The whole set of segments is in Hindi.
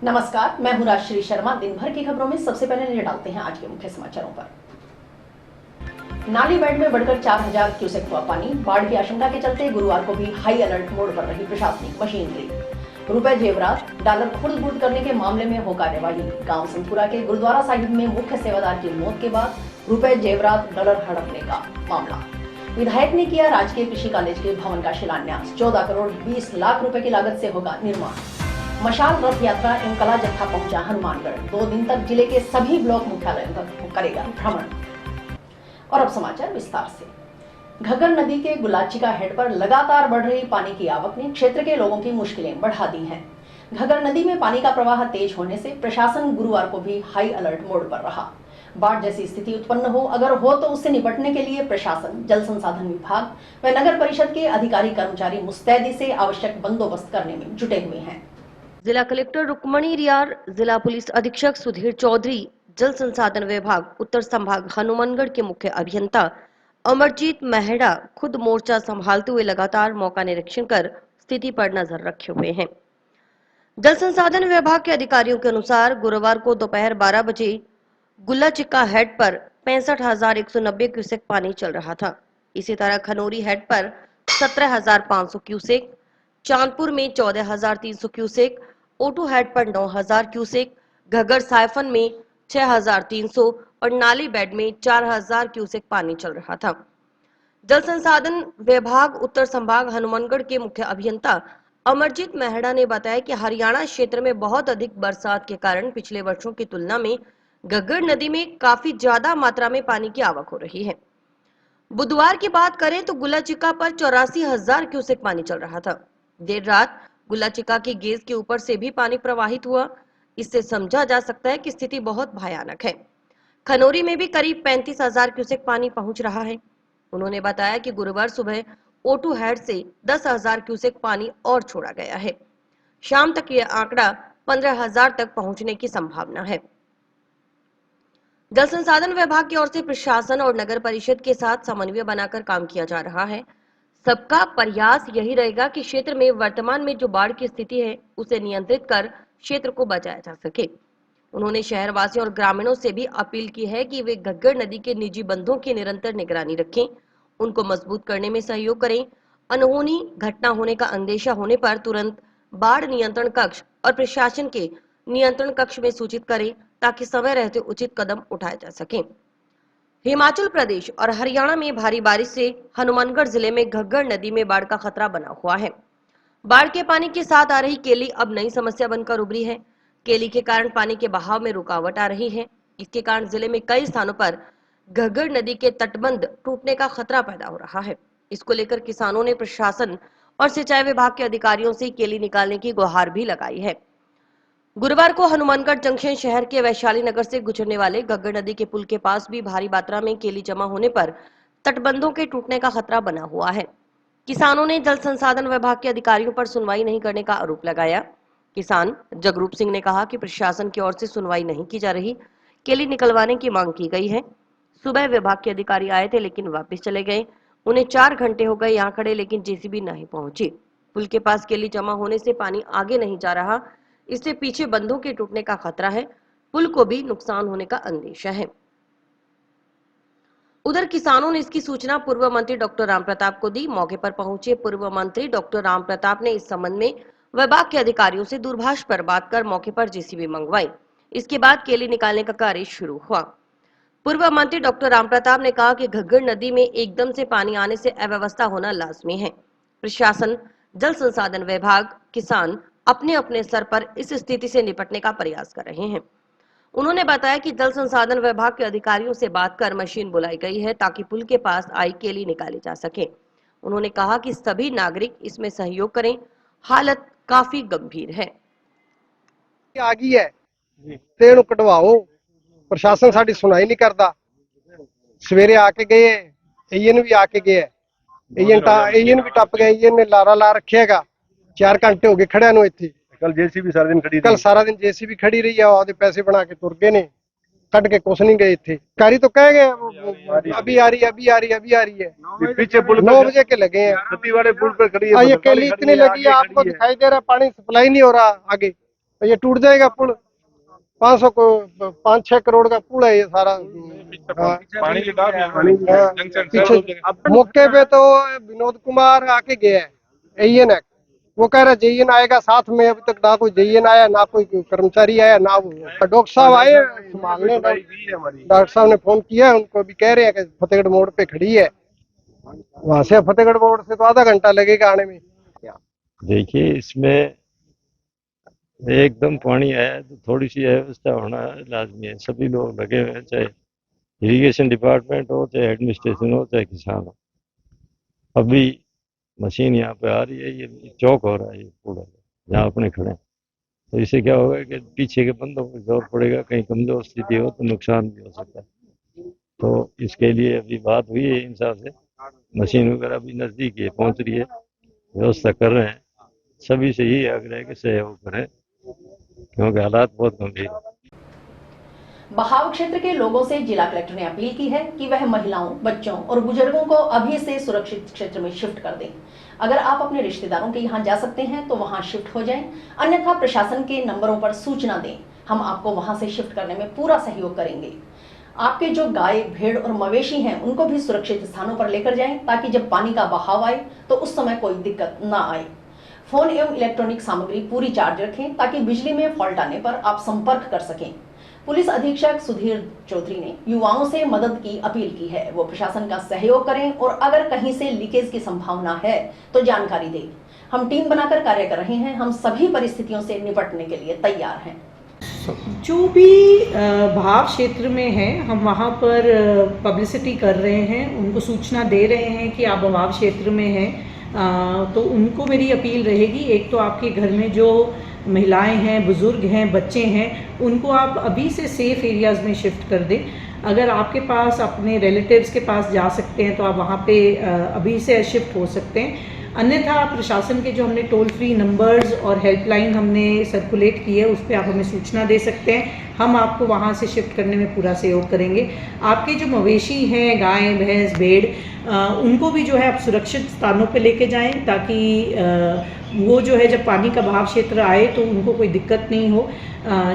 नमस्कार, मैं हूं राजश्री शर्मा। दिन भर की खबरों में सबसे पहले नजर डालते हैं आज के मुख्य समाचारों पर। नाली बेड में बढ़कर 4000 क्यूसेक हुआ पानी। बाढ़ की आशंका के चलते गुरुवार को भी हाई अलर्ट मोड पर रही प्रशासनिक मशीनरी। रुपए जेवरात डॉलर खुर्द-बुर्द करने के मामले में हो कार्यवाही। गांव संतपुरा के गुरुद्वारा साहिब में मुख्य सेवादार की मौत के बाद रुपए जेवरात डॉलर हड़पने का मामला। विधायक ने किया राजकीय कृषि कॉलेज के भवन का शिलान्यास। 14 करोड़ 20 लाख रुपए की लागत से होगा निर्माण। मशाल रथ यात्रा एवं कला जत्था पहुंचा हनुमानगढ़। 2 दिन तक जिले के सभी ब्लॉक मुख्यालयों तक करेगा भ्रमण। और अब समाचार विस्तार से। घग्गर नदी के गुलाचिका हेड पर लगातार बढ़ रही पानी की आवक ने क्षेत्र के लोगों की मुश्किलें बढ़ा दी हैं। घग्गर नदी में पानी का प्रवाह तेज होने से प्रशासन गुरुवार को भी हाई अलर्ट मोड पर रहा। बाढ़ जैसी स्थिति उत्पन्न हो अगर हो तो उससे निपटने के लिए प्रशासन, जल संसाधन विभाग व नगर परिषद के अधिकारी कर्मचारी मुस्तैदी से आवश्यक बंदोबस्त करने में जुटे हुए हैं। जिला कलेक्टर रुक्मणी रियार, जिला पुलिस अधीक्षक सुधीर चौधरी, जल संसाधन विभाग उत्तर संभाग हनुमानगढ़ के मुख्य अभियंता अमरजीत मेहड़ा खुद मोर्चा संभालते हुए लगातार मौका निरीक्षण कर स्थिति पर नजर रखे हुए हैं। जल संसाधन विभाग के अधिकारियों के अनुसार गुरुवार को दोपहर 12 बजे गुल्लाचिक्का हेड पर 65,190 क्यूसेक पानी चल रहा था। इसी तरह खनौरी हेड पर 17,500 क्यूसेक, चांदपुर में 14,300 क्यूसेक, ओटू हेड पर 9,000 क्यूसेक, घग्गर साइफन में 6,300 और नाली बेड में 4,000 क्यूसेक पानी चल रहा था। जल संसाधन विभाग उत्तर संभाग हनुमानगढ़ के मुख्य अभियंता अमरजीत मेहड़ा ने बताया कि हरियाणा क्षेत्र में बहुत अधिक बरसात के कारण पिछले वर्षों की तुलना में घग्गर नदी में काफी ज्यादा मात्रा में पानी की आवक हो रही है। बुधवार की बात करें तो गुल्लाचिक्का पर 84,000 क्यूसेक पानी चल रहा था। देर रात गुल्लाचिक्का की गेज के ऊपर से भी पानी प्रवाहित हुआ। इससे समझा जा सकता है कि स्थिति बहुत भयानक है। खनौरी में भी करीब 35,000 क्यूसेक पानी पहुंच रहा है। उन्होंने बताया कि गुरुवार सुबह ओटू हेड से 10,000 क्यूसेक पानी और छोड़ा गया है। शाम तक यह आंकड़ा 15,000 तक पहुंचने की संभावना है। जल संसाधन विभाग की ओर से प्रशासन और नगर परिषद के साथ समन्वय बनाकर काम किया जा रहा है। सबका प्रयास यही रहेगा कि क्षेत्र में वर्तमान में जो बाढ़ की स्थिति है उसे नियंत्रित कर क्षेत्र को बचाया जा सके। उन्होंने शहरवासियों और ग्रामीणों से भी अपील की है कि वे घग्गर नदी के निजी बंधों की निरंतर निगरानी रखें, उनको मजबूत करने में सहयोग करें। अनहोनी घटना होने का अंदेशा होने पर तुरंत बाढ़ नियंत्रण कक्ष और प्रशासन के नियंत्रण कक्ष में सूचित करें ताकि समय रहते उचित कदम उठाए जा सके। हिमाचल प्रदेश और हरियाणा में भारी बारिश से हनुमानगढ़ जिले में घग्गर नदी में बाढ़ का खतरा बना हुआ है। बाढ़ के पानी के साथ आ रही केली अब नई समस्या बनकर उभरी है। केली के कारण पानी के बहाव में रुकावट आ रही है। इसके कारण जिले में कई स्थानों पर घग्गर नदी के तटबंध टूटने का खतरा पैदा हो रहा है। इसको लेकर किसानों ने प्रशासन और सिंचाई विभाग के अधिकारियों से केली निकालने की गुहार भी लगाई है। गुरुवार को हनुमानगढ़ जंक्शन शहर के वैशाली नगर से गुजरने वाले घग्गर नदी के पुल के पास भी भारी मात्रा में केली जमा होने पर तटबंधों के टूटने का खतरा बना हुआ है। किसानों ने जल संसाधन विभाग के अधिकारियों पर सुनवाई नहीं करने का आरोप लगाया। किसान जगरूप सिंह ने कहा कि प्रशासन की ओर से सुनवाई नहीं की जा रही, केली निकलवाने की मांग की गई है। सुबह विभाग के अधिकारी आए थे लेकिन वापस चले गए। उन्हें 4 घंटे हो गए यहाँ खड़े, लेकिन जेसीबी नहीं पहुंची। पुल के पास केली जमा होने से पानी आगे नहीं जा रहा, इससे पीछे बंधों के टूटने का खतरा है। पुल को भी नुकसान होने का अंदेशा है। उधर किसानों ने इसकी सूचना पूर्व मंत्री डॉक्टर रामप्रताप को दी। मौके पर पहुंचे पूर्व मंत्री डॉक्टर रामप्रताप ने इस संबंध में विभाग के अधिकारियों से दूरभाष पर बात कर मौके पर जेसीबी मंगवाई। इसके बाद केली निकालने का कार्य शुरू हुआ। पूर्व मंत्री डॉक्टर रामप्रताप ने कहा कि घग्गर नदी में एकदम से पानी आने से अव्यवस्था होना लाजमी है। प्रशासन, जल संसाधन विभाग, किसान अपने अपने स्तर पर इस स्थिति से निपटने का प्रयास कर रहे हैं। उन्होंने बताया कि जल संसाधन विभाग के अधिकारियों से बात कर मशीन बुलाई गई है ताकि पुल के पास आई केली निकाली जा सके। उन्होंने कहा कि सभी नागरिक इसमें सहयोग करें, हालत काफी गंभीर है। आ गई है ते इहनूं कढवाओ, प्रशासन साडी सुनाई नहीं करता। सवेरे आके गए, एन भी आके गए, एन भी टप गए, एन ने लारा ला रखेगा। 4 घंटे हो गए खड़िया नूं इत्थे। कल जेसीबी सारा दिन खड़ी कल सारा दिन जेसीबी खड़ी रही है, आदे पैसे बना के तुर गए ने, कट के कुछ नहीं गए इत्थे। कारी तो कह गए अभी आ रही है, अभी आ रही है, अभी आ रही है। पीछे पुल 9 बजे के लगे हैं। वाले पुल पर खड़ी है। ये केली इतनी लगी है, आपको दिखाई दे रहा है, पानी सप्लाई नहीं हो रहा आगे। तो ये टूट जाएगा पुल। 5-6 करोड़ का पुल है ये सारा। हाँ, पानी की डाल हाँ, जंक्शन पीछे मौके पे तो विनोद कुमार आके गया है एएन है। वो कह रहा जेईएन आएगा साथ में, अभी तक ना कोई जेईएन आया ना कोई कर्मचारी आया ना डॉक्टर साहब आए संभालने। डॉक्टर साहब ने फोन किया है उनको, भी कह रहे हैं कि फतेहगढ़ मोड़ पे खड़ी है। वहां से फतेहगढ़ मोड़ से तो आधा घंटा लगेगा आने में। देखिए, इसमें एकदम पानी आया है तो थोड़ी सी व्यवस्था होना लाजमी है। सभी लोग लगे हुए हैं, चाहे इरिगेशन डिपार्टमेंट हो, चाहे एडमिनिस्ट्रेशन हो, चाहे किसान हो। अभी मशीन यहाँ पे आ रही है, ये चौक हो रहा है, ये पूरा जहाँ अपने खड़े हैं। तो इससे क्या होगा कि पीछे के बंदों को जोर पड़ेगा, कहीं कमजोर स्थिति हो तो नुकसान भी हो सकता है। तो इसके लिए अभी बात हुई है इन साहब से, मशीन वगैरह भी नज़दीक है, पहुँच रही है, व्यवस्था कर रहे हैं। सभी से यही आग्रह है कि सहयोग करें क्योंकि हालात बहुत गंभीर है। बहाव क्षेत्र के लोगों से जिला कलेक्टर ने अपील की है कि वह महिलाओं, बच्चों और बुजुर्गों को अभी से सुरक्षित क्षेत्र में शिफ्ट कर दें। अगर आप अपने रिश्तेदारों के यहाँ जा सकते हैं तो वहां शिफ्ट हो जाएं, अन्यथा प्रशासन के नंबरों पर सूचना दें, हम आपको वहां से शिफ्ट करने में पूरा सहयोग करेंगे। आपके जो गाय, भेड़ और मवेशी हैं उनको भी सुरक्षित स्थानों पर लेकर जाएं ताकि जब पानी का बहाव आए तो उस समय कोई दिक्कत न आए। फोन एवं इलेक्ट्रॉनिक सामग्री पूरी चार्ज रखें ताकि बिजली में फॉल्ट आने पर आप संपर्क कर सकें। पुलिस अधीक्षक सुधीर चौधरी ने युवाओं से मदद की अपील की है, वो प्रशासन का सहयोग करें और अगर कहीं से लीकेज की संभावना है तो जानकारी दें। हम टीम बनाकर कार्य कर रहे हैं, हम सभी परिस्थितियों से निपटने के लिए तैयार हैं। जो भी भाव क्षेत्र में है हम वहाँ पर पब्लिसिटी कर रहे हैं, उनको सूचना दे रहे हैं कि आप भाव क्षेत्र में हैं। तो उनको मेरी अपील रहेगी, एक तो आपके घर में जो महिलाएं हैं, बुज़ुर्ग हैं, बच्चे हैं, उनको आप अभी से सेफ़ एरियाज़ में शिफ्ट कर दें। अगर आपके पास अपने रिलेटिव्स के पास जा सकते हैं तो आप वहाँ पे अभी से शिफ्ट हो सकते हैं। अन्यथा प्रशासन के जो हमने टोल फ्री नंबर्स और हेल्पलाइन हमने सर्कुलेट की है उस पर आप हमें सूचना दे सकते हैं, हम आपको वहाँ से शिफ्ट करने में पूरा सहयोग करेंगे। आपके जो मवेशी हैं, गाय, भैंस, भेड़, उनको भी जो है आप सुरक्षित स्थानों पे लेके जाएं ताकि वो जो है जब पानी का बहाव क्षेत्र आए तो उनको कोई दिक्कत नहीं हो।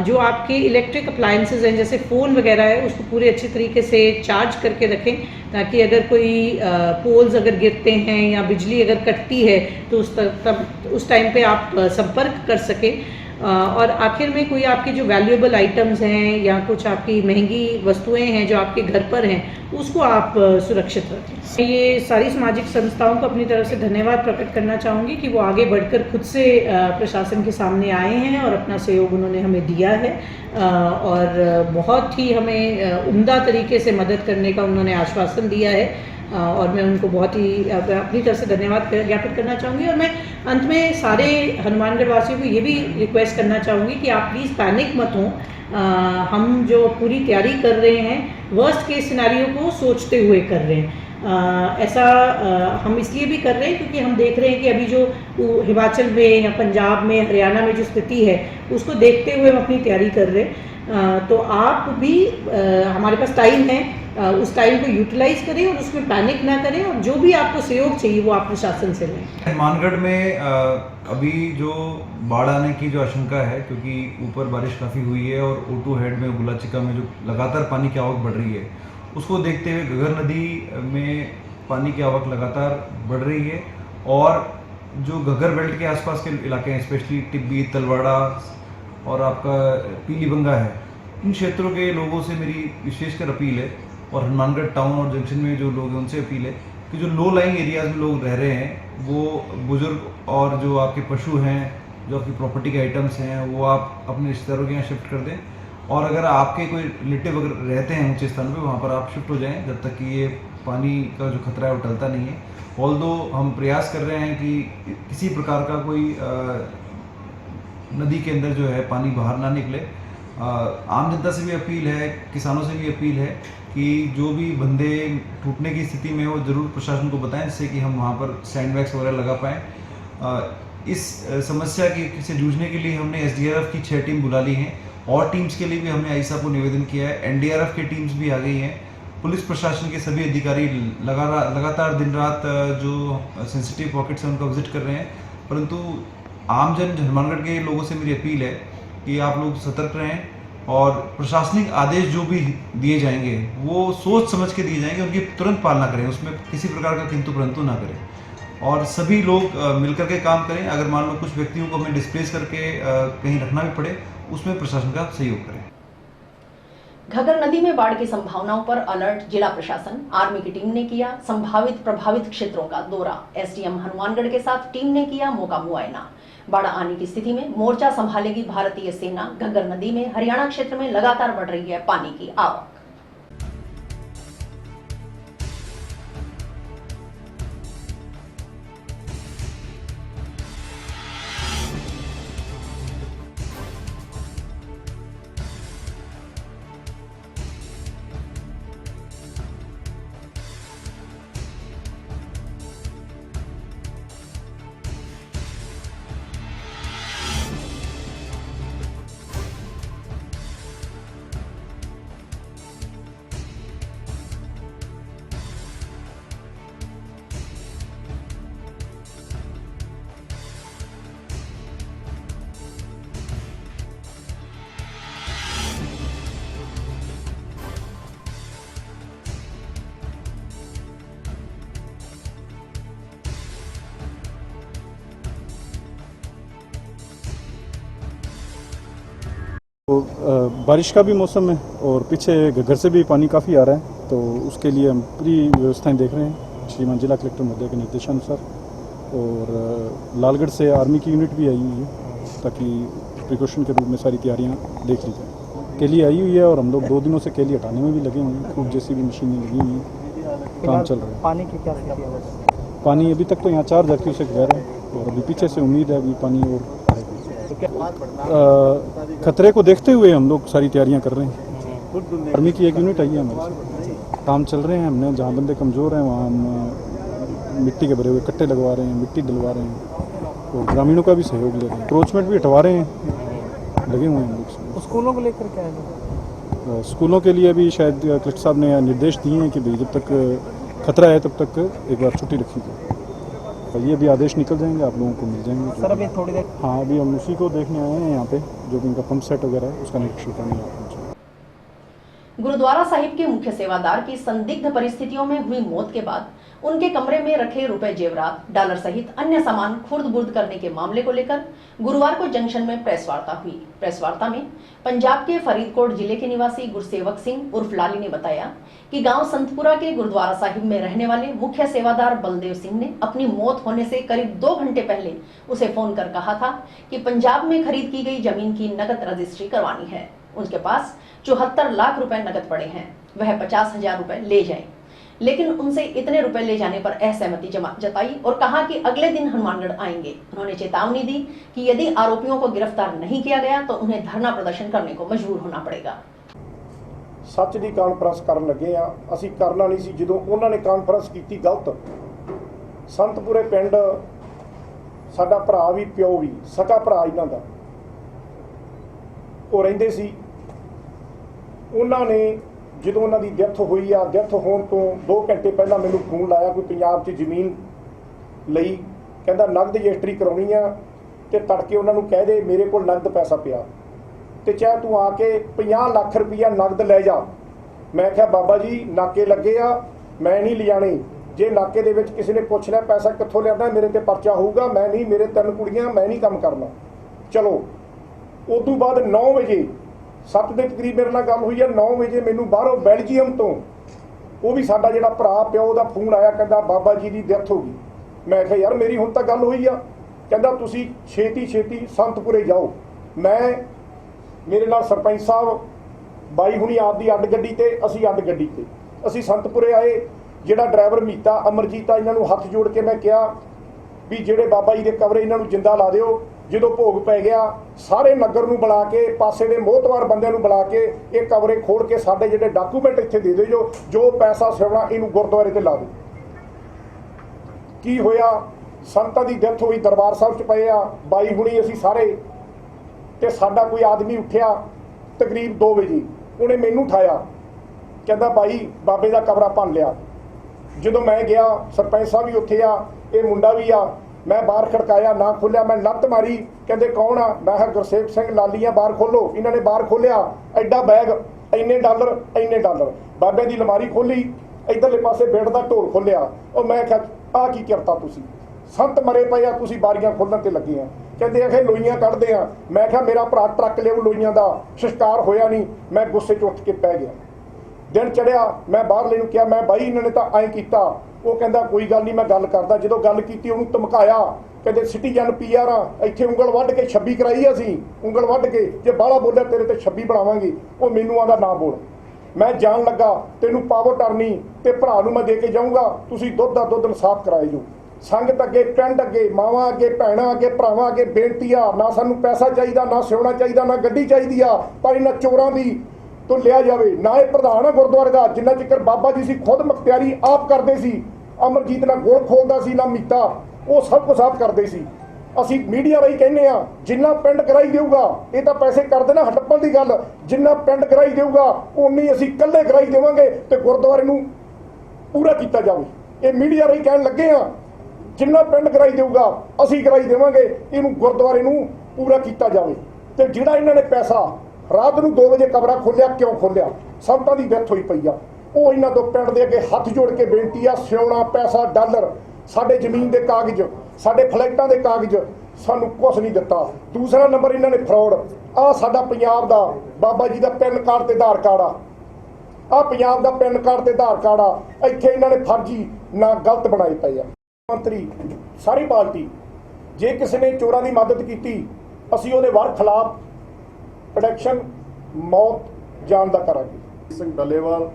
जो आपके इलेक्ट्रिक अप्लायंसेस हैं जैसे फ़ोन वगैरह है उसको पूरे अच्छी तरीके से चार्ज करके रखें ताकि अगर कोई पोल्स अगर गिरते हैं या बिजली अगर कटती है तो उस टाइम पे आप संपर्क कर सकें। और आखिर में कोई आपके जो वैल्यूएबल आइटम्स हैं या कुछ आपकी महंगी वस्तुएं हैं जो आपके घर पर हैं उसको आप सुरक्षित रखें। ये सारी सामाजिक संस्थाओं को अपनी तरफ से धन्यवाद प्रकट करना चाहूँगी कि वो आगे बढ़कर खुद से प्रशासन के सामने आए हैं और अपना सहयोग उन्होंने हमें दिया है और बहुत ही हमें उम्दा तरीके से मदद करने का उन्होंने आश्वासन दिया है और मैं उनको बहुत ही अपनी तरफ से धन्यवाद ज्ञापित करना चाहूँगी। और मैं अंत में सारे हनुमानगढ़ वासियों को ये भी रिक्वेस्ट करना चाहूँगी कि आप प्लीज़ पैनिक मत हों। हम जो पूरी तैयारी कर रहे हैं वर्स्ट केस सिनेरियो को सोचते हुए कर रहे हैं। ऐसा हम इसलिए भी कर रहे हैं क्योंकि हम देख रहे हैं कि अभी जो हिमाचल में या पंजाब में, हरियाणा में जो स्थिति है उसको देखते हुए हम अपनी तैयारी कर रहे हैं। तो आप भी हमारे पास टाइम है, उस टाइम को यूटिलाइज करें और उसमें पैनिक ना करें और जो भी आपको सहयोग चाहिए वो आप प्रशासन से लें। हनुमानगढ़ में अभी जो बाढ़ आने की जो आशंका है क्योंकि ऊपर बारिश काफ़ी हुई है और O2 हेड में गुलाचिका में जो लगातार पानी की आवक बढ़ रही है उसको देखते हुए घग्गर नदी में पानी की आवक लगातार बढ़ रही है और जो घग्गर बेल्ट के आसपास के इलाके हैं स्पेशली टिब्बी, तलवाड़ा और आपका पीलीबंगा है, इन क्षेत्रों के लोगों से मेरी विशेषकर अपील है और हनुमानगढ़ टाउन और जंक्शन में जो लोग हैं उनसे अपील है कि जो लो लाइंग एरियाज़ में लोग रह रहे हैं वो बुजुर्ग और जो आपके पशु हैं, जो आपकी प्रॉपर्टी के आइटम्स हैं वो आप अपने रिश्तेदारों के यहाँ शिफ्ट कर दें और अगर आपके कोई रिलेटिव अगर रहते हैं ऊंचे स्थान पे वहाँ पर आप शिफ्ट हो जाएं जब तक कि ये पानी का जो खतरा है वो टलता नहीं है। ऑल्दो हम प्रयास कर रहे हैं कि किसी प्रकार का कोई नदी के अंदर जो है पानी बाहर ना निकले। आम जनता से भी अपील है, किसानों से भी अपील है कि जो भी बंदे टूटने की स्थिति में हो ज़रूर प्रशासन को बताएं जिससे कि हम वहाँ पर सैंडबैग्स वगैरह लगा पाएँ। इस समस्या से जूझने के लिए हमने SDRF की 6 टीम बुला ली हैं और टीम्स के लिए भी हमने आईसा को निवेदन किया है। NDRF की टीम्स भी आ गई हैं। पुलिस प्रशासन के सभी अधिकारी लगातार दिन रात जो सेंसिटिव पॉकेट्स हैं उनका विजिट कर रहे हैं। परंतु आमजन हनुमानगढ़ के लोगों से मेरी अपील है कि आप लोग सतर्क रहें और प्रशासनिक आदेश जो भी दिए जाएंगे वो सोच समझ के दिए जाएंगे, उनकी तुरंत पालना करें, उसमें किसी प्रकार का किंतु परंतु ना करें और सभी लोग मिलकर के काम करें। अगर मान लो कुछ व्यक्तियों को हमें डिस्प्लेस करके कहीं रखना भी पड़े, उसमें प्रशासन का सहयोग करें। घग्गर नदी में बाढ़ की संभावनाओं पर अलर्ट जिला प्रशासन, आर्मी की टीम ने किया संभावित प्रभावित क्षेत्रों का दौरा। एसडीएम हनुमानगढ़ के साथ टीम ने किया मौका मुआयना। बाढ़ आने की स्थिति में मोर्चा संभालेगी भारतीय सेना। घग्गर नदी में हरियाणा क्षेत्र में लगातार बढ़ रही है पानी की आवक। तो बारिश का भी मौसम है और पीछे घग्गर से भी पानी काफ़ी आ रहा है, तो उसके लिए हम पूरी व्यवस्थाएं देख रहे हैं श्रीमान जिला कलेक्टर महोदय के निर्देशानुसार। और लालगढ़ से आर्मी की यूनिट भी आई हुई है ताकि प्रिकॉशन के रूप में सारी तैयारियां देख ली जाए। केली आई हुई है और हम लोग 2 दिनों से केली हटाने में भी लगे हुए हैं। खूब जैसी भी मशीनें लगी हुई हैं, काम चल रहा है। पानी की क्या स्थिति है? पानी अभी तक तो यहाँ 4,000 क्यूसेक बह रहा है और अभी पीछे से उम्मीद है अभी पानी और खतरे को देखते हुए हम लोग सारी तैयारियां कर रहे हैं। आर्मी की एक यूनिट आई है हमारे से, काम चल रहे हैं। हमने जहाँ बंदे कमज़ोर हैं वहाँ हम मिट्टी के भरे हुए कट्टे लगवा रहे हैं, मिट्टी डलवा रहे हैं और ग्रामीणों का भी सहयोग ले रहे हैं। क्रोचमेंट भी हटवा रहे हैं, लगे हुए हैं हम लोग। स्कूलों को लेकर क्या है? स्कूलों के लिए भी शायद कलेक्टर साहब ने निर्देश दिए हैं कि भाई जब तक खतरा है तब तक एक बार छुट्टी रखी जाए। ये भी आदेश निकल जाएंगे, आप लोगों को मिल जाएंगे। सर अभी थोड़ी देर हाँ, अभी हम उसी को देखने आए हैं यहाँ पे, जो भी इनका पंप सेट वगैरह है उसका निरीक्षण करने आए हैं। गुरुद्वारा साहिब के मुख्य सेवादार की संदिग्ध परिस्थितियों में हुई मौत के बाद उनके कमरे में रखे रुपए, जेवरात, डॉलर सहित अन्य सामान खुर्द-बुर्द करने के मामले को लेकर गुरुवार को जंक्शन में प्रेस वार्ता हुई। प्रेस वार्ता में पंजाब के फरीदकोट जिले के निवासी गुरसेवक सिंह उर्फ लाली ने बताया कि गांव संतपुरा के गुरुद्वारा साहिब में रहने वाले मुख्य सेवादार बलदेव सिंह ने अपनी मौत होने से करीब 2 घंटे पहले उसे फोन कर कहा था कि पंजाब में खरीद की गई जमीन की नकद रजिस्ट्री करवानी है। उनके पास 74 लाख रुपए नकद पड़े हैं, वह 50,000 रुपए ले जाएं। लेकिन उनसे इतने रुपए ले जाने पर असहमति जताई और कहा कि अगले दिन हनुमानगढ़ आएंगे। उन्होंने चेतावनी दी कि यदि आरोपियों को गिरफ्तार नहीं किया गया तो उन्हें धरना प्रदर्शन करने को मजबूर होना पड़ेगा। सच ਦੀ ਕਾਨਫਰੰਸ ਕਰਨ ਲੱਗੇ ਆ, ਅਸੀਂ ਕਰਨਾ ਨਹੀਂ ਸੀ। ਜਦੋਂ ਉਹਨਾਂ ਨੇ ਕਾਨਫਰੰਸ ਕੀਤੀ ਗਲਤ, ਸੰਤਪੁਰੇ ਪਿੰਡ ਸਾਡਾ ਭਰਾ ਵੀ ਪਿਓ ਵੀ ਸਕਾ ਭਰਾ ਇਹਨਾਂ ਦਾ ਉਹ ਰਹਿੰਦੇ ਸੀ। ਉਹਨਾਂ ਨੇ ਜਦੋਂ ਉਹਨਾਂ ਦੀ ਡੈਥ ਹੋਈ ਆ, ਡੈਥ ਹੋਣ ਤੋਂ 2 ਘੰਟੇ ਪਹਿਲਾਂ ਮੈਨੂੰ ਫੋਨ ਲਾਇਆ, ਕੋਈ ਪੰਜਾਬ 'ਚ ਜ਼ਮੀਨ ਲਈ, ਕਹਿੰਦਾ ਨਗਦ ਰਜਿਸਟਰੀ ਕਰਾਉਣੀ ਆ ਤੇ ਤੜਕੇ ਉਹਨਾਂ ਨੂੰ ਕਹਿ ਦੇ ਮੇਰੇ ਕੋਲ ਨਗਦ ਪੈਸਾ ਪਿਆ ਤੇ ਚਾਹੇ ਤੂੰ ਆ ਕੇ 50 ਲੱਖ ਰੁਪਈਆ ਨਗਦ ਲੈ ਜਾ। ਮੈਂ ਕਿਹਾ ਬਾਬਾ ਜੀ ਨਾਕੇ ਲੱਗੇ ਆ, ਮੈਂ ਨਹੀਂ ਲਿਜਾਣੇ। ਜੇ ਨਾਕੇ ਦੇ ਵਿੱਚ ਕਿਸੇ ਨੇ ਪੁੱਛ ਲਿਆ ਪੈਸਾ ਕਿੱਥੋਂ ਲਿਆਂਦਾ, ਮੇਰੇ ਤੇ ਪਰਚਾ ਹੋਊਗਾ। ਮੈਂ ਨਹੀਂ, ਮੇਰੇ 3 ਕੁੜੀਆਂ, ਮੈਂ ਨਹੀਂ ਕੰਮ ਕਰਨਾ। ਚਲੋ ਉਦੋਂ ਬਾਅਦ 9 ਵਜੇ 7 ਦੇ ਕਰੀਬ ਮੇਰੇ ਨਾਲ ਗੱਲ ਹੋਈ ਆ। 9 ਵਜੇ ਮੈਨੂੰ ਬਾਹਰੋਂ ਬੈਲਜੀਅਮ ਤੋਂ ਉਹ ਵੀ ਸਾਡਾ ਜਿਹੜਾ ਭਰਾ ਪਿਓ ਦਾ ਫੋਨ ਆਇਆ, ਕਹਿੰਦਾ ਬਾਬਾ ਜੀ ਦੀ ਡੈਥ ਹੋ ਗਈ। ਮੈਂ ਕਿਹਾ ਯਾਰ ਮੇਰੀ ਹੁਣ ਤਾਂ ਗੱਲ ਹੋਈ ਆ। ਕਹਿੰਦਾ ਤੁਸੀਂ ਛੇਤੀ ਸੰਤਪੁਰੇ ਜਾਓ। ਮੈਂ ਮੇਰੇ ਨਾਲ ਸਰਪੰਚ ਸਾਹਿਬ ਬਾਈ ਹੁਣੀ ਆਪਦੀ ਅੱਡ ਗੱਡੀ ਤੇ, ਅਸੀਂ ਅੱਡ ਗੱਡੀ ਤੇ ਅਸੀਂ ਸੰਤਪੁਰੇ ਆਏ। ਜਿਹੜਾ ਡਰਾਈਵਰ ਮੀਤਾ ਅਮਰਜੀਤ ਆ, ਇਹਨਾਂ ਨੂੰ ਹੱਥ ਜੋੜ ਕੇ ਮੈਂ ਕਿਹਾ ਵੀ ਜਿਹੜੇ ਬਾਬਾ ਜੀ ਦੇ ਕਮਰੇ ਇਹਨਾਂ ਨੂੰ ਜਿੰਦਾ ਲਾ ਦਿਓ। ਜਦੋਂ ਭੋਗ ਪੈ ਗਿਆ ਸਾਰੇ ਨਗਰ ਨੂੰ ਬੁਲਾ ਕੇ, ਪਾਸੇ ਦੇ ਮੋਹਤਵਾਰ ਬੰਦਿਆਂ ਨੂੰ ਬੁਲਾ ਕੇ ਇਹ ਕਮਰੇ ਖੋਲ ਕੇ ਸਾਡੇ ਜਿਹੜੇ ਡਾਕੂਮੈਂਟ ਇੱਥੇ ਦੇ ਦਿਓ, ਜੋ ਪੈਸਾ ਸਿਵਣਾ ਇਹਨੂੰ ਗੁਰਦੁਆਰੇ ਤੇ ਲਾ ਦਿਓ। ਕੀ ਹੋਇਆ, ਸੰਤਾਂ ਦੀ ਡੈਥ ਹੋਈ, ਦਰਬਾਰ ਸਾਹਿਬ 'ਚ ਪਏ ਆ ਬਾਈ ਹੁਣੀ, ਅਸੀਂ ਸਾਰੇ। ਤੇ ਸਾਡਾ ਕੋਈ ਆਦਮੀ ਉੱਠਿਆ ਤਕਰੀਬ 2 ਵਜੇ, ਉਹਨੇ ਮੈਨੂੰ ਉਠਾਇਆ, ਕਹਿੰਦਾ ਬਾਈ ਬਾਬੇ ਦਾ ਕਮਰਾ ਭੰਨ ਲਿਆ। ਜਦੋਂ ਮੈਂ ਗਿਆ, ਸਰਪੰਚ ਸਾਹਿਬ ਵੀ ਉੱਥੇ ਆ, ਇਹ ਮੁੰਡਾ ਵੀ ਆ, मैं बाहर खड़काया ना खोलिया, मैं लत्त मारी, कहते कौन आ, मैं कहा गुरसेवक सिंह लाली आ, बाहर खोलो। इन्होंने बाहर खोलिया, एडा बैग, इन्ने डॉलर, बाबे की अलमारी खोली, इधरले पासे बेड का ढोल खोलिया। और मैं क्या आ की करता तुसी, संत मरे पे आ, तुसी बारियां खोलण ते लगे आ। कहते आखे लोइयां कढ़दे आ। मैं क्या मेरा भरा ट्रक लिया लोइयां का, संस्कार होया नहीं। मैं गुस्से च उठ के पै गया। दिन चढ़िया, मैं बाहरले नूं कहा, मैं बाई इन्होंने तो ऐं कीता। वो कहता कोई गल नहीं, मैं गल करदा। जो गल की उन्होंने धमकाया, कहते सिटीजन PR आ, इत्थे उंगल वड्ड के 26 कराई असीं, उंगल वड्ड के, जे बाहला बोलिया तेरे ते 26 बनावांगे। वो मैनूं आंदा ना बोल। मैं जान लगा, तेनू पावर टर्नी ते भरा नूं मैं दे के जाऊँगा, तुसीं दुੱਧ दा दुੱਧ इंसाफ कराए जो। संगत अगे, पिंड अगे, मावां अगे, भैणां अगे, भरावां अगे बेनती आ, ना सानूं पैसा चाहिदा, ना सोना चाहिदा, ना गड्डी चाहिदी आ, पर इन्हां चोरां दी तो लिया जाए ना। ये प्रधान है गुरुद्वारे का, जिन्ना चिकर बाबा जी सी खुद मुख्तियारी आप करते सी, अमरजीत ना गोल खोलता सी ना मीता, वो सब कुछ आप करते सी। असी मीडिया राही कहने आ, जिन्ना पिंड कराई देऊगा, ये तो पैसे कर देना हड़प्पण की गल, जिन्ना पिंड कराई देऊगा उन्नी असी कल्ले कराई देवांगे ते गुरुद्वारे नूं पूरा किया जाए। ये मीडिया राही कहन लगे आ, जिन्ना पिंड कराई देऊगा असी कराई देवांगे, इनू गुरुद्वारे नूं पूरा किया जाए। ते जिहड़ा इन्हां ने पैसा रात नूं 2 वजे कमरा खोलिया, क्यों खोलिया? संतां दी डेथ होई पई आ। वो इन्हां तो पिंड दे अगे हथ जोड़ के बेनती आ, सोना पैसा डॉलर, साडे जमीन के कागज, साडे फ्लैटां के कागज, सानूं कुछ नहीं दिता। दूसरा नंबर इन्हां ने फ्रॉड, आ साडा पंजाब दा बाबा जी दा पैन कार्ड ते आधार कार्ड आ पंजाब दा पैन कार्ड ते आधार कार्ड आ, इत्थे इन्हां ने फर्जी ना गलत बनाए पए आ। मंत्री सारी पार्टी जे किसी ने चोरां दी मदद कीती, असीं उहदे वार खिलाफ प्रोटेक्शन मौत जान का करांगे। सिंह डलेवाल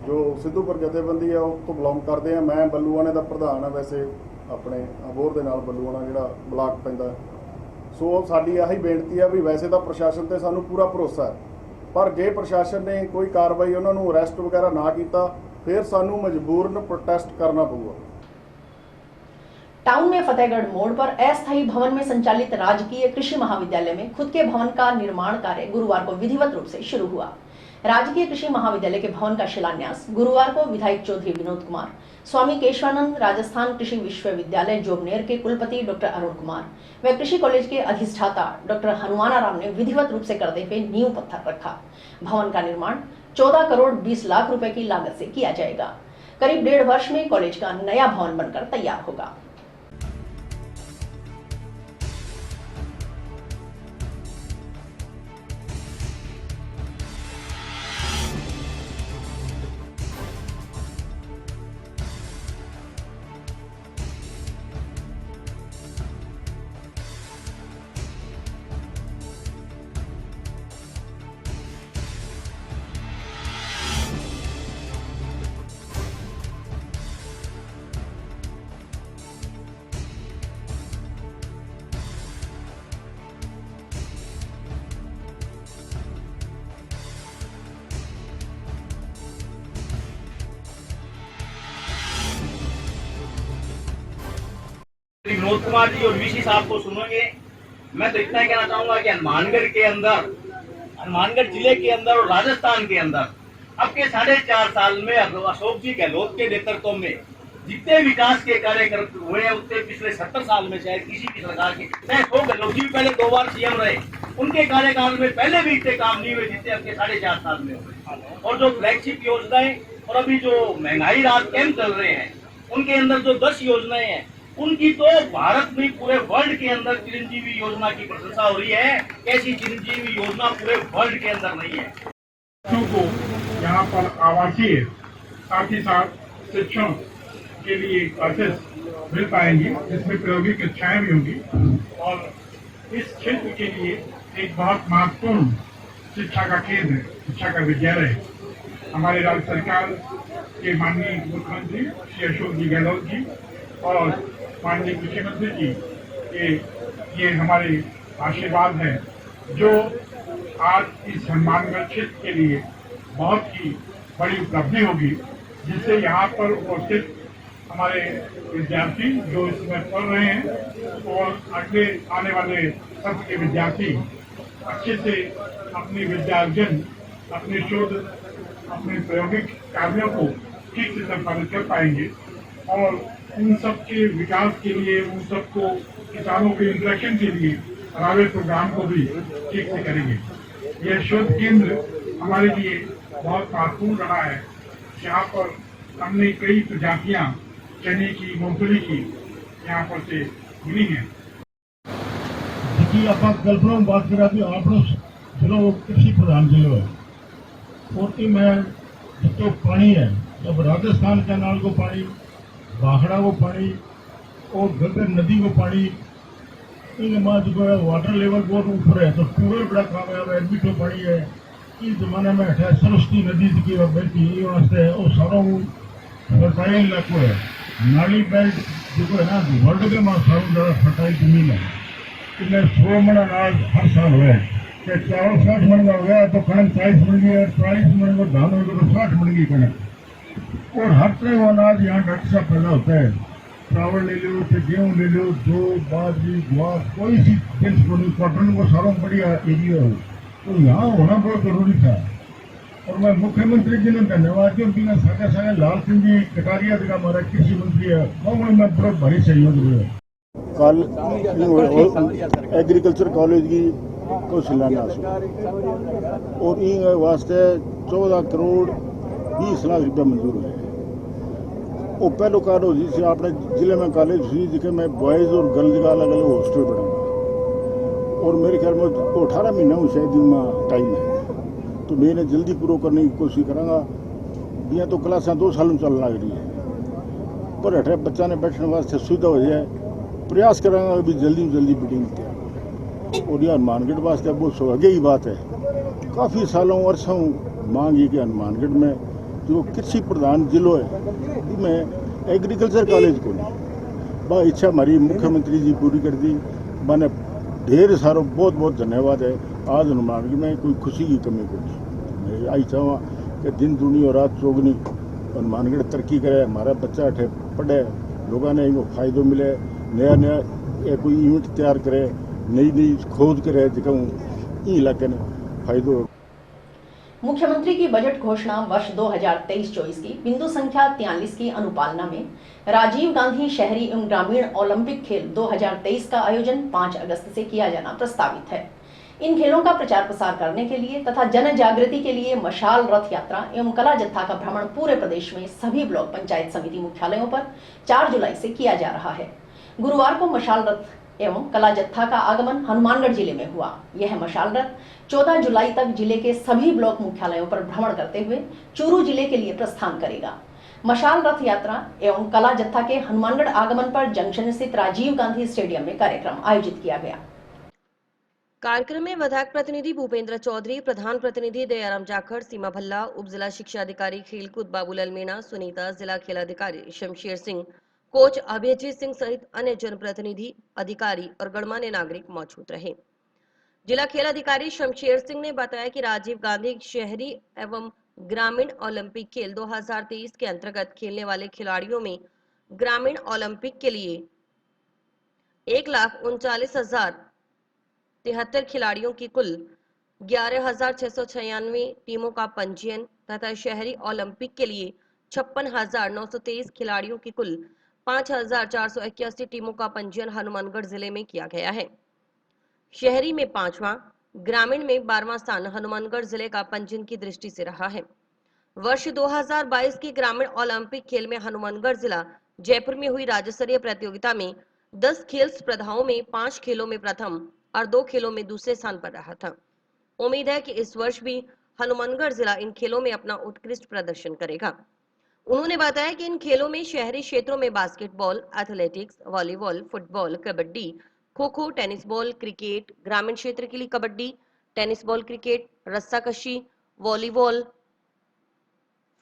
जो सिद्धूपुर जथेबंदी है उसको बिलोंग करते हैं। मैं बल्लूआणे का प्रधान है, वैसे अपने अबोहर के नाल बल्लूआणा जिहड़ा ब्लाक पैंदा। सो साडी आही बेनती है भी वैसे तो प्रशासन ते सानू पूरा भरोसा है, पर जे प्रशासन ने कोई कार्रवाई उन्हां नूं अरैसट वगैरह ना कीता, फिर सानू मजबूरन प्रोटेस्ट करना पऊगा। टाउन में फतेहगढ़ मोड़ पर अस्थायी भवन में संचालित राजकीय कृषि महाविद्यालय में खुद के भवन का निर्माण कार्य गुरुवार को विधिवत रूप से शुरू हुआ। राजकीय कृषि महाविद्यालय के भवन का शिलान्यास गुरुवार को विधायक चौधरी विनोद कुमार, स्वामी केशवानंद राजस्थान कृषि विश्वविद्यालय जोबनेर के कुलपति डॉक्टर अरुण कुमार व कृषि कॉलेज के अधिष्ठाता डॉक्टर हनुमानाराम ने विधिवत रूप से करते हुए नींव पत्थर रखा। भवन का निर्माण 14 करोड़ 20 लाख रुपए की लागत से किया जाएगा। करीब 1.5 वर्ष में कॉलेज का नया भवन बनकर तैयार होगा। विनोद कुमार जी और वीसी साहब को सुनेंगे। मैं तो इतना कहना चाहूंगा कि हनुमानगढ़ जिले के अंदर और राजस्थान के अंदर अब के 4.5 साल में अशोक जी गहलोत के नेतृत्व में जितने विकास के कार्य हुए हैं उतने पिछले 70 साल में शायद किसी भी सरकार के, अशोक गहलोत जी भी पहले 2 बार CM रहे, उनके कार्यकाल में पहले भी इतने काम नहीं हुए जितने अब के 4.5 साल में हुए। और जो फ्लैगशिप योजनाएं और अभी जो महंगाई राहत कैंप चल रहे हैं उनके अंदर जो 10 योजनाएं हैं, उनकी तो भारत में पूरे वर्ल्ड के अंदर चिरंजीवी योजना की प्रशंसा हो रही है। ऐसी चिरंजीवी योजना पूरे वर्ल्ड के अंदर नहीं है। बच्चों को यहाँ पर आवासीय साथ ही साथ शिक्षण के लिए क्लासेस मिल पाएंगी, जिसमें प्रायोगिक कक्षाएं भी होंगी और इस क्षेत्र के लिए एक बहुत महत्वपूर्ण शिक्षा का केंद्र, शिक्षा का विद्यालय है। हमारे राज्य सरकार के माननीय मुख्यमंत्री श्री अशोक जी गहलोत जी और माननीय कृषि मंत्री जी के ये हमारे आशीर्वाद है, जो आज इस हनुमानगढ़ क्षेत्र के लिए बहुत ही बड़ी उपलब्धि होगी, जिससे यहाँ पर उपस्थित हमारे विद्यार्थी जो इसमें पढ़ रहे हैं और अगले आने वाले सत्र के विद्यार्थी अच्छे से अपनी विद्यार्जन, अपने शोध, अपने प्रायोगिक कार्यों को ठीक से संपादित कर पाएंगे और उन सब के विकास के लिए, उन सबको किसानों के इंटरेक्शन के लिए रावेल प्रोग्राम को भी ठीक से करेंगे। यह शोध केंद्र हमारे लिए बहुत महत्वपूर्ण रहा है। यहाँ पर हमने कई प्रजातियां चने की, मूंगफली की यहाँ पर से मिली हैं। देखिए आप कल्पना में बात करा कि आप चलो कृषि प्रधान जिले है और में तो पानी है, जब राजस्थान कैनाल को पानी, बाखड़ा को पानी और गंगा नदी को पानी, इन बाद जो है वाटर लेवल बहुत ऊपर है, तो टूर बड़ा कामयाब है, मीठो पानी है। इस जमाने में है सरस्वती नदी की बहती है वास्ते और सारों फर्टाइल इलाको है। नाली बेल्ट जो है ना वर्ल्ड के में सारों ज़्यादा फर्टाइल जमीन है। इनमें 100 मन अनाज हर साल हुआ है। चावल 60 मन का हो गया तो कणक 40 मन की है, 40 मन को धान हो गया तो 60 मन की कणक। और हर तरह का अनाज यहाँ डॉक्टर साहब पैदा होता है। चावल ले लो, फिर गेहूँ ले लो, जो बाजरी गुआर कोई सी जिन्स को नहीं, कॉटन को सारों बढ़िया एरिया हो, तो यहाँ होना बहुत जरूरी था। और मैं मुख्यमंत्री जी ने धन्यवाद क्योंकि मैं साथे साथे लाल सिंह जी कटारिया का हमारा कृषि मंत्री है, वो मैं पूरा भारी सहयोग दिया। कल एग्रीकल्चर कॉलेज की को शिलान्यास और इन वास्ते 14 करोड़ 20 लाख रुपया मंजूर हुए। वो पहलो कार्य हो जिसे अपने जिले में कॉलेज हुई जिसके में बॉयज़ और गर्ल्स का अलग अलग हॉस्टल बनाऊंगा और मेरे ख्याल में 18 महीना शायद इनमें टाइम है, तो मैंने जल्दी पूरा करने की कोशिश करांगा। यहाँ तो क्लासा 2 साल में चल लग रही है, पर अठे बच्चा ने बैठने वास्ते सुविधा हो जाए, प्रयास करांगा अभी जल्दी में जल्दी बिल्डिंग तैयार। और यह हनुमानगढ़ वास्ते बहुत सौभाग्य की बात है, काफ़ी सालों वर्षों मांग है कि हनुमानगढ़ में जो कृषि प्रधान जिलों है में एग्रीकल्चर कॉलेज को नहीं, वह इच्छा हमारी मुख्यमंत्री जी पूरी कर दी। मैंने ढेर सारा बहुत बहुत धन्यवाद है। आज हनुमानगढ़ में कोई खुशी की कमी को नहीं। मैं आई चाहूँ कि दिन दुनी और रात चौगनी हनुमानगढ़ तरक्की करे, हमारा बच्चा अठे पढ़े, लोगों ने इनको फायदो मिले, नया नया कोई यूनिट तैयार करे, नई नई खोज करे, जिसका इलाके ने फायदो। मुख्यमंत्री की बजट घोषणा वर्ष 2023-24 की बिंदु संख्या 43 की अनुपालना में राजीव गांधी शहरी एवं ग्रामीण ओलंपिक खेल 2023 का आयोजन 5 अगस्त से किया जाना प्रस्तावित है। इन खेलों का प्रचार प्रसार करने के लिए तथा जन जागृति के लिए मशाल रथ यात्रा एवं कला जत्था का भ्रमण पूरे प्रदेश में सभी ब्लॉक पंचायत समिति मुख्यालयों पर 4 जुलाई से किया जा रहा है। गुरुवार को मशाल रथ एवं कला जत्था का आगमन हनुमानगढ़ जिले में हुआ। यह मशाल रथ 14 जुलाई तक जिले के सभी ब्लॉक मुख्यालयों पर भ्रमण करते हुए चूरू जिले के लिए प्रस्थान करेगा। मशाल रथ यात्रा एवं कला जत्था के हनुमानगढ़ आगमन पर जंक्शन स्थित राजीव गांधी स्टेडियम में कार्यक्रम आयोजित किया गया। कार्यक्रम में विधायक प्रतिनिधि भूपेंद्र चौधरी, प्रधान प्रतिनिधि दयाराम जाखड़, सीमा भल्ला, उप जिला शिक्षा अधिकारी खेलकूद बाबूलाल मीणा, सुनीता, जिला खेल अधिकारी शमशेर सिंह, कोच अभिजीत सिंह सहित अन्य जनप्रतिनिधि, अधिकारी और गणमान्य नागरिक मौजूद रहे। जिला खेल अधिकारी शमशेर सिंह ने बताया कि राजीव गांधी शहरी एवं ग्रामीण ओलंपिक खेल 2023 के अंतर्गत खेलने वाले खिलाड़ियों में ग्रामीण ओलंपिक के लिए 1,39,073 खिलाड़ियों की कुल 11,696 टीमों का पंजीयन तथा शहरी ओलंपिक के लिए 56,923 खिलाड़ियों की कुल 5,481 टीमों का पंजीयन हनुमानगढ़ जिले में किया गया है। शहरी में 5वां, ग्रामीण में 12वां स्थान हनुमानगढ़ जिले का पंजीयन की दृष्टि से रहा है। वर्ष 2022 के ग्रामीण ओलंपिक खेल में हनुमानगढ़ जिला जयपुर में हुई राज्य स्तरीय प्रतियोगिता में 10 खेल स्पर्धाओं में 5 खेलों में प्रथम और 2 खेलों में दूसरे स्थान पर रहा था। उम्मीद है कि इस वर्ष भी हनुमानगढ़ जिला इन खेलों में अपना उत्कृष्ट प्रदर्शन करेगा। उन्होंने बताया कि इन खेलों में शहरी क्षेत्रों में basketball, athletics, volleyball, football, kabaddi, kho-kho, tennis ball, cricket, ग्रामीण क्षेत्र के लिए कबड्डी, टेनिस बॉल, क्रिकेट, रस्साकशी, वॉलीबॉल,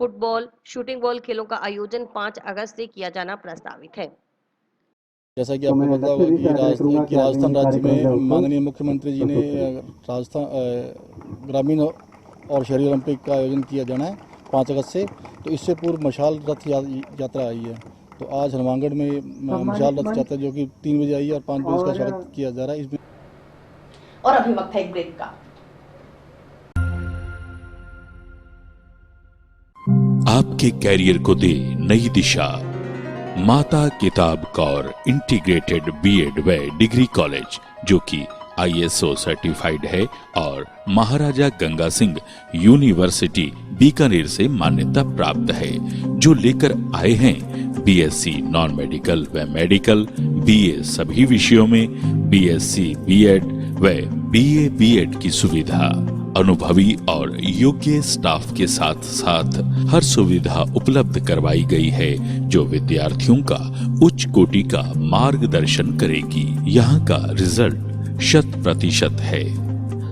फुटबॉल, शूटिंग बॉल खेलों का आयोजन 5 अगस्त से किया जाना प्रस्तावित है। जैसा कि आपको पता होगा कि राजस्थान राज्य में माननीय मुख्यमंत्री जी ने राजस्थान ग्रामीण और शहरी ओलंपिक का आयोजन किया जाना है 5 अगस्त से, तो इससे पूर्व मशाल रथ यात्रा आई है। तो आज हनुमानगढ़ में मशाल रथ यात्रा जो कि 3 बजे आई है और 5 बजे इसका स्वागत किया जा रहा है। इसमें और अभी वक्त है एक ब्रेक का। आपके कैरियर को दे नई दिशा। माता किताब कौर इंटीग्रेटेड बीएड व डिग्री कॉलेज, जो कि ISO सर्टिफाइड है और महाराजा गंगा सिंह यूनिवर्सिटी बीकानेर से मान्यता प्राप्त है, जो लेकर आए हैं BSc नॉन मेडिकल व मेडिकल, BA सभी विषयों में, BSc बीएड व BA बीएड की सुविधा। अनुभवी और योग्य स्टाफ के साथ साथ हर सुविधा उपलब्ध करवाई गई है, जो विद्यार्थियों का उच्च कोटि का मार्गदर्शन करेगी। यहाँ का रिजल्ट 100% है।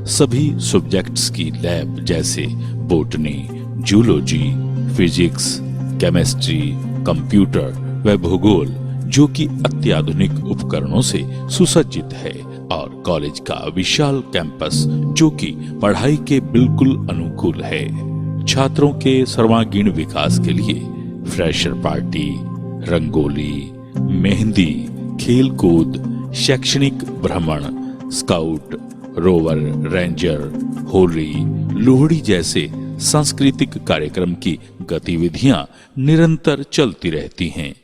सभी सब्जेक्ट्स की लैब जैसे botany, zoology, physics, chemistry, computer व भूगोल, जो कि अत्याधुनिक उपकरणों से सुसज्जित है, और कॉलेज का विशाल कैंपस, जो कि पढ़ाई के बिल्कुल अनुकूल है। छात्रों के सर्वांगीण विकास के लिए फ्रेशर पार्टी, रंगोली, मेहंदी, खेल कूद, शैक्षणिक भ्रमण, scout, rover, ranger, Holi, Lohri जैसे सांस्कृतिक कार्यक्रम की गतिविधियां निरंतर चलती रहती हैं।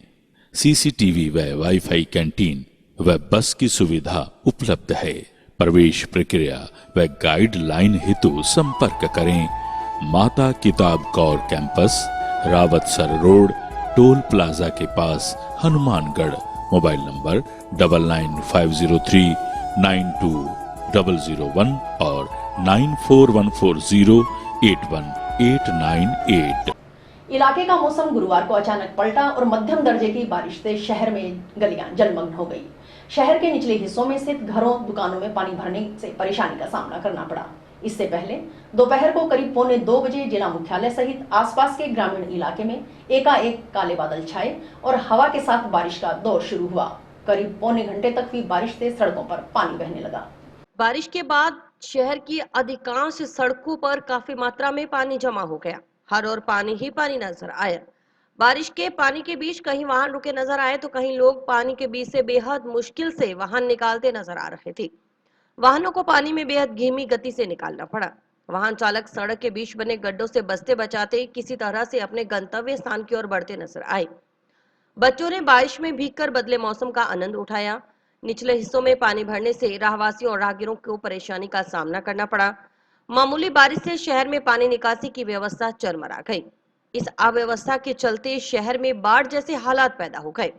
CCTV व वाईफाई कैंटीन व बस की सुविधा उपलब्ध है। प्रवेश प्रक्रिया व गाइडलाइन हेतु संपर्क करें माता किताब Kaur campus, Rawatsar road, toll plaza के पास, हनुमानगढ़। मोबाइल नंबर 9950392001 और 9414081898। इलाके का मौसम गुरुवार को अचानक पलटा और मध्यम दर्जे की बारिश से शहर में गलियां जलमग्न हो गई। शहर के निचले हिस्सों में स्थित घरों, दुकानों में पानी भरने से परेशानी का सामना करना पड़ा। इससे पहले दोपहर को करीब 1:45 बजे जिला मुख्यालय सहित आसपास के ग्रामीण इलाके में एकाएक काले बादल छाए और हवा के साथ बारिश का दौर शुरू हुआ। करीब पौने घंटे तक हुई बारिश से सड़कों पर पानी बहने लगा। बारिश के बाद शहर की अधिकांश सड़कों पर काफी मात्रा में पानी जमा हो गया। हर ओर पानी ही पानी नजर आया। बारिश के पानी के बीच कहीं वाहन रुके नजर आए तो कहीं लोग पानी के बीच से बेहद मुश्किल से वाहन निकालते नजर आ रहे थे। वाहनों को पानी में बेहद धीमी गति से निकालना पड़ा। वाहन चालक सड़क के बीच बने गड्ढों से बचते बचाते किसी तरह से अपने गंतव्य स्थान की ओर बढ़ते नजर आए। बच्चों ने बारिश में भीगकर बदले मौसम का आनंद उठाया। निचले हिस्सों में पानी भरने से राहवासियों और राहगीरों को परेशानी का सामना करना पड़ा। मामूली बारिश से शहर में पानी निकासी की व्यवस्था चरमरा गई। इस अव्यवस्था के चलते शहर में बाढ़ जैसे हालात पैदा हो गए।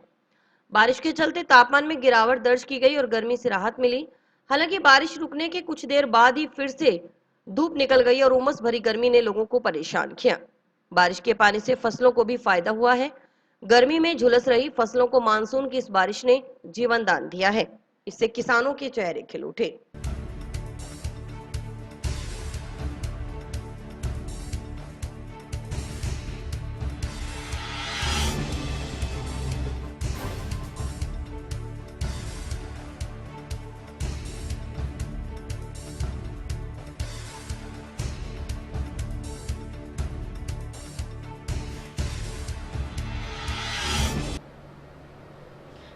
बारिश के चलते तापमान में गिरावट दर्ज की गई और गर्मी से राहत मिली। हालांकि बारिश रुकने के कुछ देर बाद ही फिर से धूप निकल गई और उमस भरी गर्मी ने लोगों को परेशान किया। बारिश के पानी से फसलों को भी फायदा हुआ है। गर्मी में झुलस रही फसलों को मानसून की इस बारिश ने जीवन दान दिया है। इससे किसानों के चेहरे खिल उठे।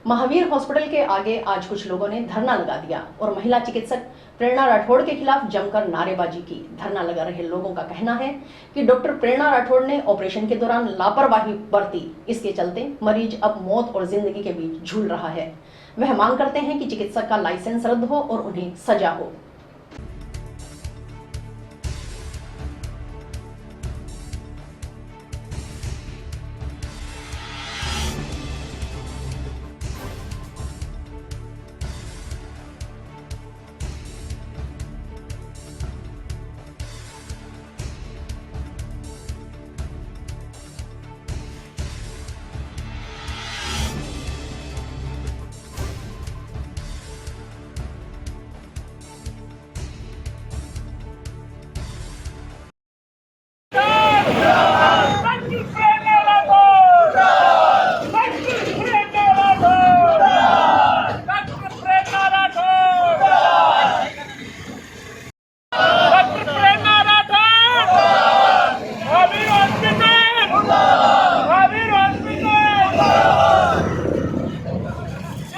महावीर हॉस्पिटल के आगे आज कुछ लोगों ने धरना लगा दिया और महिला चिकित्सक प्रेरणा राठौड़ के खिलाफ जमकर नारेबाजी की। धरना लगा रहे लोगों का कहना है कि डॉक्टर प्रेरणा राठौड़ ने ऑपरेशन के दौरान लापरवाही बरती, इसके चलते मरीज अब मौत और जिंदगी के बीच झूल रहा है। वह मांग करते हैं कि चिकित्सक का लाइसेंस रद्द हो और उन्हें सजा हो।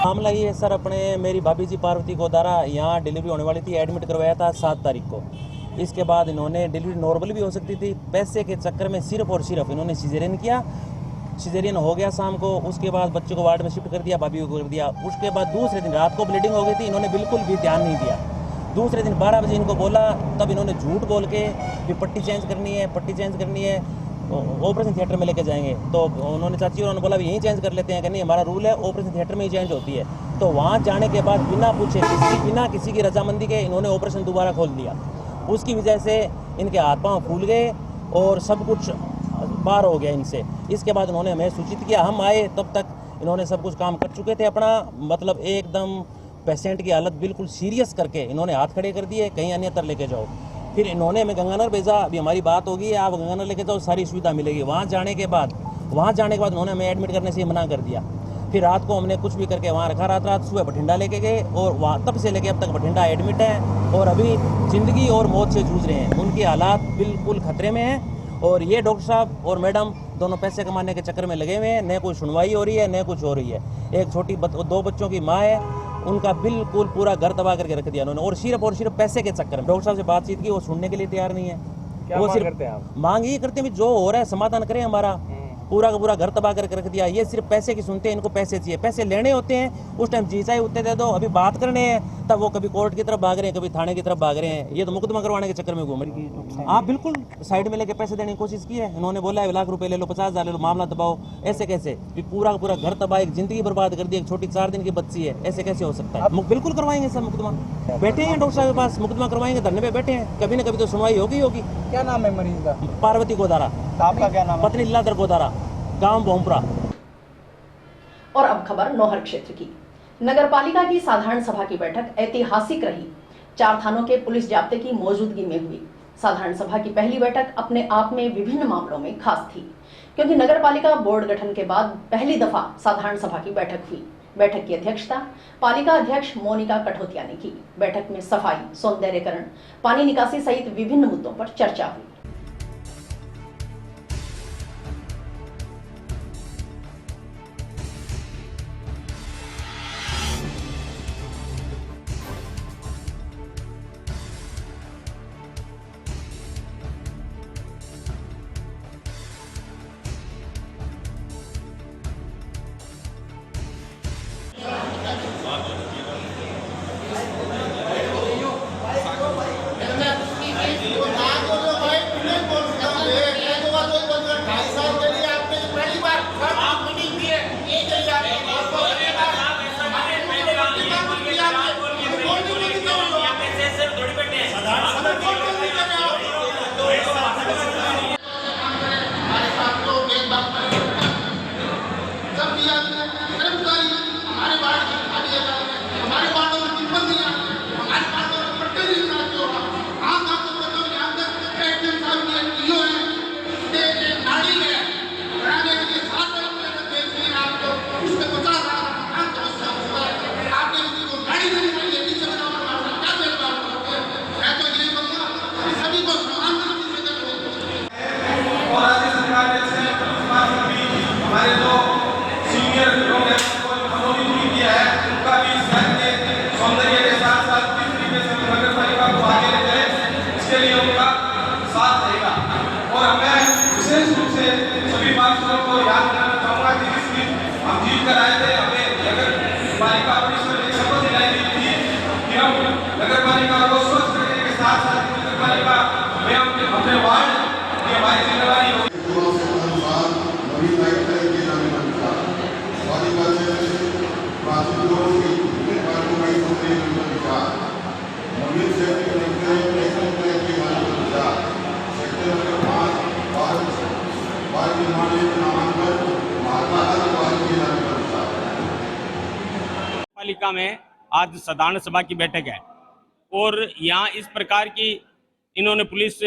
मामला ये है सर, अपने मेरी भाभी जी पार्वती गोदारा यहाँ डिलीवरी होने वाली थी, एडमिट करवाया था 7 तारीख को। इसके बाद इन्होंने डिलीवरी नॉर्मल भी हो सकती थी, पैसे के चक्कर में सिर्फ और सिर्फ इन्होंने सिजेरियन किया। सिजेरियन हो गया शाम को, उसके बाद बच्चे को वार्ड में शिफ्ट कर दिया, भाभी को कर दिया। उसके बाद दूसरे दिन रात को ब्लीडिंग हो गई थी, इन्होंने बिल्कुल भी ध्यान नहीं दिया। दूसरे दिन 12 बजे इनको बोला, तब इन्होंने झूठ बोल के भी पट्टी चेंज करनी है, ऑपरेशन थिएटर में लेके जाएंगे। तो उन्होंने चाची उन्होंने बोला भी यहीं चेंज कर लेते हैं, कि नहीं हमारा रूल है ऑपरेशन थिएटर में ही चेंज होती है। तो वहाँ जाने के बाद बिना पूछे बिना किसी की रजामंदी के इन्होंने ऑपरेशन दोबारा खोल दिया। उसकी वजह से इनके हाथ पाँव फूल गए और सब कुछ बाहर हो गया इनसे। इसके बाद उन्होंने हमें सूचित किया, हम आए तब तक इन्होंने सब कुछ काम कर चुके थे अपना, मतलब एकदम पेशेंट की हालत बिल्कुल सीरियस करके इन्होंने हाथ खड़े कर दिए, कहीं अन्यत्र लेके जाओ। फिर इन्होंने हमें गंगानगर भेजा, अभी हमारी बात होगी, आप गंगानगर लेके जाओ, सारी सुविधा मिलेगी। वहाँ जाने के बाद उन्होंने हमें एडमिट करने से मना कर दिया। फिर रात को हमने कुछ भी करके वहाँ रखा, रात सुबह बठिंडा लेके गए और वहाँ तब से लेके अब तक बठिंडा एडमिट है और अभी ज़िंदगी और मौत से जूझ रहे हैं। उनकी हालात बिल्कुल खतरे में हैं और ये डॉक्टर साहब और मैडम दोनों पैसे कमाने के चक्कर में लगे हुए हैं, न कोई सुनवाई हो रही है न कुछ हो रही है। एक छोटी 2 बच्चों की माँ है, उनका बिल्कुल पूरा घर तबाह करके रख दिया उन्होंने, और सिर्फ पैसे के चक्कर में। डॉक्टर साहब से बातचीत की, वो सुनने के लिए तैयार नहीं है। क्या वो मांग सिर्फ करते हैं आप? मांग ये करते हैं जो हो रहा है समाधान करें हमारा। पूरा का पूरा घर तबाह करके रख दिया। ये सिर्फ पैसे की सुनते हैं, इनको पैसे चाहिए, पैसे लेने होते हैं उस टाइम जी चाहे उतने दे दो, अभी बात करने हैं तब वो कभी कोर्ट की तरफ भाग रहे हैं, कभी थाने की तरफ भाग रहे हैं। ये तो मुकदमा करवाने के चक्कर में घूम रही है। आप बिल्कुल साइड में लेके पैसे देने की कोशिश की है। इन्होंने बोला है 1 लाख रुपए ले लो, 50,000 ले लो, मामला दबाओ। ऐसे कैसे? पूरा का पूरा घर तबाह, एक जिंदगी बर्बाद कर दी, एक छोटी 4 दिन की बच्ची है, ऐसे कैसे हो सकता है? बिल्कुल करवाएंगे सब मुकदमा। बैठे हैं डॉक्टर साहब के पास, मुकदमा करवाएंगे, धरने पे बैठे हैं, कभी न कभी तो सुनवाई होगी। क्या नाम है मरीज का? पार्वती गोदारा। आपका क्या नाम है? पत्नी लीलाधर गोदारा, गांव भोमपुरा। और अब खबर नौहर क्षेत्र की। नगरपालिका की साधारण सभा की बैठक ऐतिहासिक रही। 4 थानों के पुलिस जाब्ते की मौजूदगी में हुई। साधारण सभा की पहली बैठक अपने आप में विभिन्न मामलों में खास थी, क्योंकि नगरपालिका बोर्ड गठन के बाद पहली दफा साधारण सभा की बैठक हुई। बैठक की अध्यक्षता पालिका अध्यक्ष मोनिका कठोतिया ने की। बैठक में सफाई, सौंदर्यीकरण, पानी निकासी सहित विभिन्न मुद्दों पर चर्चा हुई। पालिका में आज साधारण सभा की बैठक है और यहाँ इस प्रकार की इन्होंने पुलिस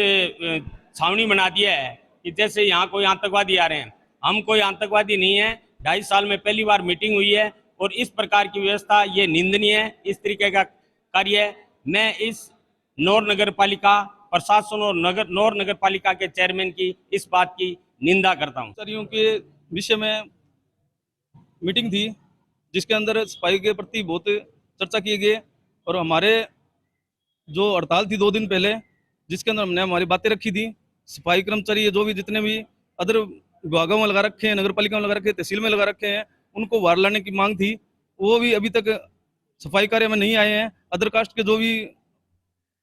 छावनी बना दिया है कि जैसे यहाँ कोई आतंकवादी आ रहे हैं। हम कोई आतंकवादी नहीं है। 2.5 साल में पहली बार मीटिंग हुई है और इस प्रकार की व्यवस्था ये निंदनीय है। इस तरीके का कार्य मैं इस नौर नगर पालिका प्रशासन और नौर नगर पालिका के चेयरमैन की इस बात की निंदा करता हूँ। कर्मचारियों के विषय में मीटिंग थी जिसके अंदर सफाई के प्रति बहुत चर्चा की गई और हमारे जो हड़ताल थी 2 दिन पहले जिसके अंदर हमने हमारी बातें रखी थी। सफाई कर्मचारी जो भी जितने भी अदर विभागों में लगा रखे हैं, नगर पालिका में लगा रखे हैं, तहसील में लगा रखे हैं, उनको बाहर लाने की मांग थी। वो भी अभी तक सफाई कार्य में नहीं आए हैं। अदर कास्ट के जो भी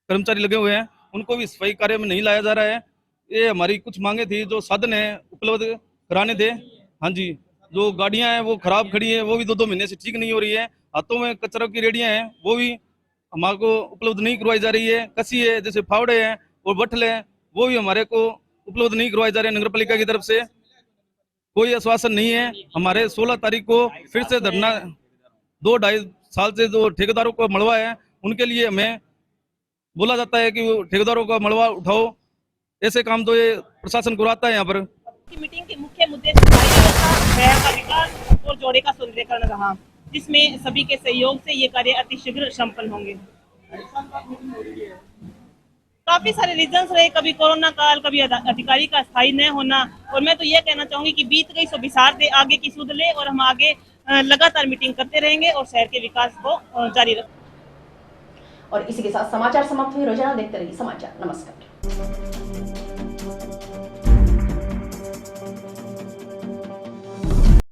कर्मचारी लगे हुए हैं उनको भी सफाई कार्य में नहीं लाया जा रहा है। ये हमारी कुछ मांगे थी। जो साधन है उपलब्ध कराने थे। हाँ जी, जो गाड़ियां हैं वो खराब खड़ी है, वो भी 2-2 महीने से ठीक नहीं हो रही है। हाथों में कचरों की रेडियां हैं, वो भी हमारे को उपलब्ध नहीं करवाई जा रही है। कसी है, जैसे फावड़े हैं और बठल है, वो भी हमारे को उपलब्ध नहीं करवाए जा रहे हैं। नगर पालिका की तरफ से कोई आश्वासन नहीं है। हमारे 16 तारीख को फिर से धरना 2-2.5 साल से जो ठेकेदारों को मलबा है उनके लिए हमें बोला जाता है कि वो ठेकेदारों का मलबा उठाओ। ऐसे काम तो ये प्रशासन करवाता है। यहाँ पर मीटिंग के मुख्य मुद्दे सफाई व्यवस्था, शहर का विकास और जोड़े का सुंदरीकरण रहा, जिसमें सभी के सहयोग से ये कार्य अतिशीघ्र संपन्न होंगे। काफी सारे रीजंस रहे, कभी कोरोना काल, कभी अधिकारी का स्थायी न होना, और मैं तो ये कहना चाहूंगी कि बीत गई सो बिसार दे, आगे की सुध ले, और हम आगे लगातार मीटिंग करते रहेंगे और शहर के विकास को जारी रखेंगे। और इसी के साथ समाचार समाप्त हुए। रोजाना देखते रहिए समाचार। नमस्कार।